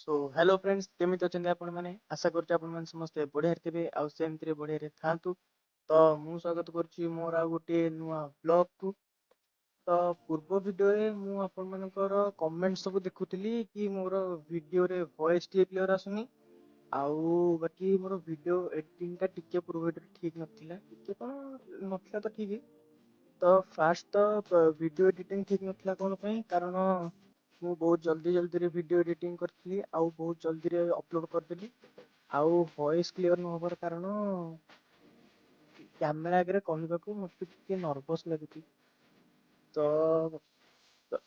So hello friends केमिति अछन्ति आपण माने आशा करछि आपण माने समस्त बढ़िया थिबे आ सेमति रे बढ़िया रे थांतु। तो मु स्वागत करछि मोर आ गोटे नुआ ब्लॉग को। तो पूर्व वीडियो रे मु आपण मानकर कमेंट सब देखुतिली कि मोर वीडियो रे वॉइस टी क्लियर आसुनी आउ बाकी मोर वीडियो एडिटिंग का टिके पूर्व वीडियो ठीक नथिला टिके कोन नथिला तो ठीक। तो फास्ट तो वीडियो एडिटिंग ठीक नथिला कोन पई कारण ମୁଁ ବହୁତ ଜଲ୍ଦି ଭିडिଓ ଏଡିଟିଂ କରିଥିଲି ଆଉ ବହୁତ ଜଲ୍ଦିରେ ଅପଲୋड କରିଦେଲି ଆଉ ଭଏସ୍ କ୍ଲିୟର ନ ହେବାର କାରଣ କ୍ୟାମେରା ଆଗରେ କହିବାକୁ ମୋତେ ଟିକେ ନର୍ଭସ୍ ଲାଗୁଛି। ତ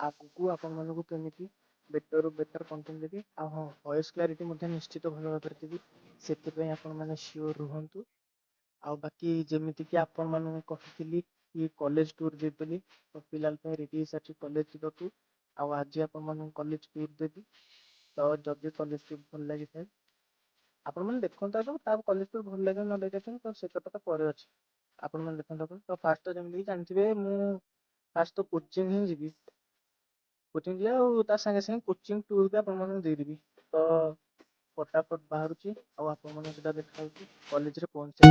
ଆଗକୁ ଆପଣମାନଙ୍କୁ କେମିତି ବେଟରରୁ ବେଟର କଣ୍ଟେଣ୍ଟ ଦେବି ଆଉ ହଁ ଭଏସ୍ କ୍ଲାରିଟି ମଧ୍ୟ ନିଶ୍ଚିତ ଭଲ ଭାବରେ ଦେବି, ସେଥିପାଇଁ ଆପଣମାନେ ସିଓର ରୁହନ୍ତୁ। ଆଉ ବାକି ଯେମିତିକି ଆପଣମାନଙ୍କୁ କହିଥିଲି କି କଲେଜ ଟୁର୍ ଯିବି ବୋଲି, ତ ଫିଲହାଲ ପାଇଁ ରେଡ଼ି ହେଇସାରିଛି କଲେଜ ଯିବାକୁ। ଆଉ ଆଜି ଆପଣମାନଙ୍କୁ କଲେଜ ଟୁର୍ ଦେବି। ତ ଯଦି କଲେଜ ଟୁର୍ ଭଲ ଲାଗିଥାଏ ଆପଣମାନେ ଦେଖନ୍ତୁ ଆଗ, ତା କଲେଜ ଟୁର୍ ଭଲ ଲାଗିବ ନ ଲାଗିଥାଏ ତ ସେ କଥା ତ ପରେ ଅଛି। ଆପଣମାନେ ଦେଖନ୍ତୁ ଆଗ। ତ ଫାଷ୍ଟ ତ ଯେମିତିକି ଜାଣିଥିବେ ମୁଁ ଫାଷ୍ଟ ତ କୋଚିଂ ହିଁ ଯିବି। କୋଚିଂ ଯିବି ଆଉ ତା ସାଙ୍ଗେ ସାଙ୍ଗେ କୋଚିଂ ଟୁର୍ ବି ଆପଣମାନଙ୍କୁ ଦେଇଦେବି। ତ ଫଟାଫଟ ବାହାରୁଛି ଆଉ ଆପଣମାନଙ୍କୁ ସେଟା ଦେଖାଉଛି କଲେଜରେ ପହଞ୍ଚିବା।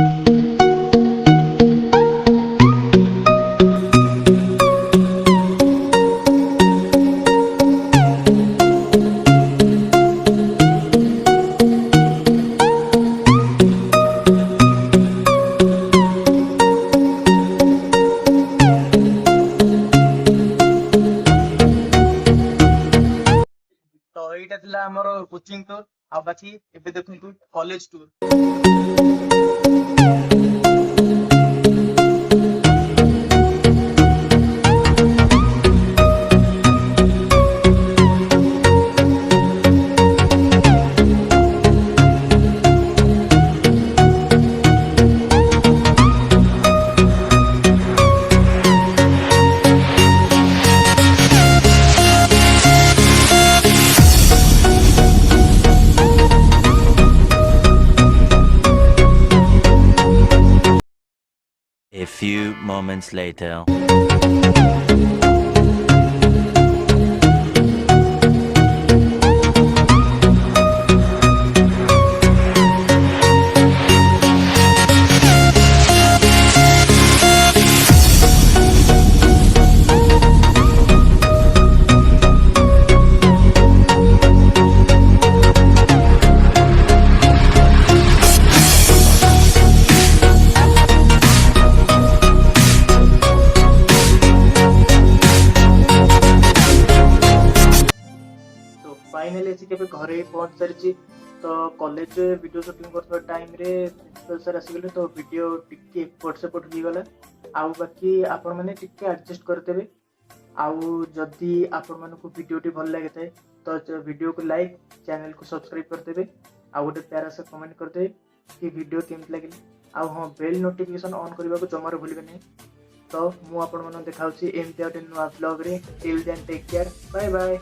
ତ ଏଇଟା ଥିଲା ଆମର କୋଚିଂ ଟୁର୍ ଆଉ ବାକି ଏବେ ଦେଖନ୍ତୁ college tour. A few moments later. तो फाइनली आसिक ଏବେ ଘରେ ପହଞ୍ଚି ସାରିଛି। ତ କଲେଜରେ ଭିଡ଼ିଓ ସୁଟିଂ କରୁଥିବା ଟାଇମରେ ପ୍ରିନ୍ସିପାଲ ସାର୍ ଆସିଗଲେ, ତ ଭିଡ଼ିଓ ଟିକେ ଏପଟ ସେପଟ ହେଇଗଲା। ଆଉ ବାକି ଆପଣମାନେ ଟିକେ ଆଡ଼ଜଷ୍ଟ କରିଦେବେ। ଆଉ ଯଦି ଆପଣମାନଙ୍କୁ ଭିଡ଼ିଓଟି ଭଲ ଲାଗିଥାଏ ତ ଭିଡ଼ିଓକୁ ଲାଇକ୍, ଚ୍ୟାନେଲକୁ ସବସ୍କ୍ରାଇବ୍ କରିଦେବେ ଆଉ ଗୋଟେ ପ୍ୟାରା ସା କମେଣ୍ଟ କରିଦେବେ କି ଭିଡ଼ିଓ କେମିତି ଲାଗିଲା। ଆଉ ହଁ ବେଲ୍ ନୋଟିଫିକେସନ୍ ଅନ୍ କରିବାକୁ ଜମାରୁ ଭୁଲିବେ ନାହିଁ। ତ ମୁଁ ଆପଣମାନଙ୍କୁ ଦେଖାଉଛି ଏମିତି ଗୋଟେ ନୂଆ ବ୍ଲଗ୍ରେ। Till then take care, bye bye.